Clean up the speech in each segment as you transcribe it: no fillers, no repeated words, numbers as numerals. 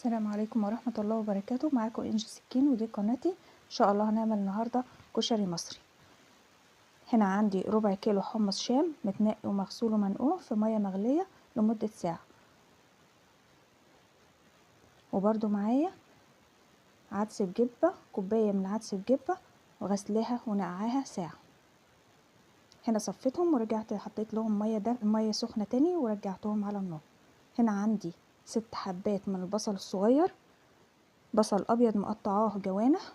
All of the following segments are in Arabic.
السلام عليكم ورحمة الله وبركاته. معاكم انجي سكين ودي قناتي. ان شاء الله هنعمل النهاردة كشري مصري. هنا عندي ربع كيلو حمص شام متنقي ومغسول ومنقوع في مية مغلية لمدة ساعة، وبرده معايا عدس بجبة، كوباية من عدس بجبة وغسلاها ونقعاها ساعة. هنا صفيتهم ورجعت حطيت لهم مية سخنة تاني ورجعتهم على النار. هنا عندي 6 حبات من البصل الصغير، بصل ابيض مقطعاه جوانح،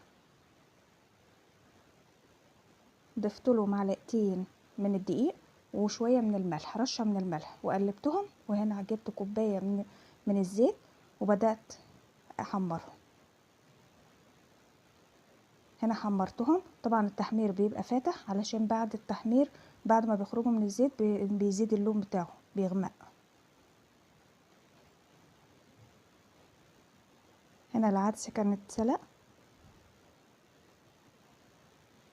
ضفت له معلقتين من الدقيق وشويه من الملح، رشه من الملح، وقلبتهم. وهنا جبت كوبايه من الزيت وبدات احمرهم. هنا حمرتهم. طبعا التحمير بيبقى فاتح علشان بعد التحمير بعد ما بيخرجوا من الزيت بيزيد اللون بتاعه، بيغمق. هنا العدس كان اتسلق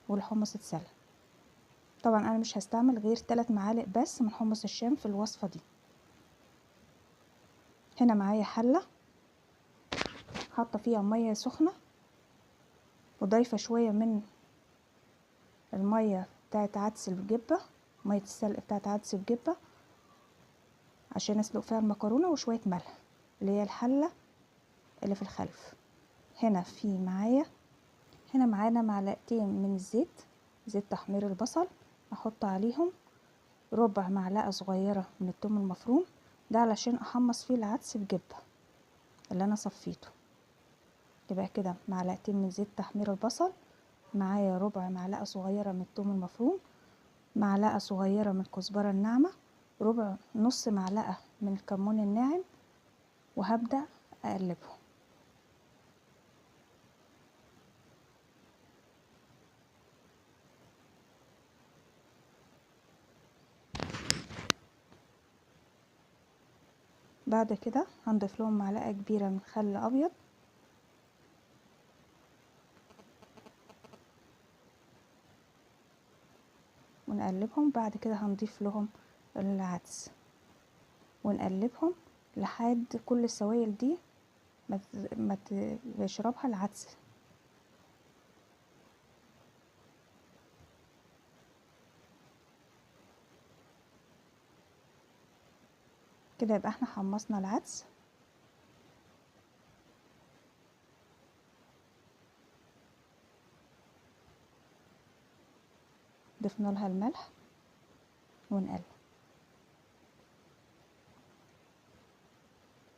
والحمص اتسلق. طبعا انا مش هستعمل غير 3 معالق بس من حمص الشام في الوصفه دي. هنا معايا حله حاطه فيها ميه سخنه وضايفه شويه من الميه بتاعت عدس الجبه، ميه السلق بتاعت عدس الجبه عشان اسلق فيها المكرونه، وشويه ملح اللي هي الحله اللي في الخلف. هنا معانا معلقتين من الزيت، زيت تحمير البصل. احط عليهم ربع معلقه صغيره من الثوم المفروم، ده علشان احمص فيه العدس بجبه اللي انا صفيته. يبقى كده معلقتين من زيت تحمير البصل، معايا ربع معلقه صغيره من الثوم المفروم، معلقه صغيره من الكزبره الناعمه، نص معلقه من الكمون الناعم، وهبدا اقلبهم. بعد كده هنضيف لهم معلقه كبيره من خل ابيض، ونقلبهم. بعد كده هنضيف لهم العدس ونقلبهم لحد كل السوائل دي ما يشربها العدس. كده يبقى احنا حمصنا العدس. ضفنا لها الملح ونقلب.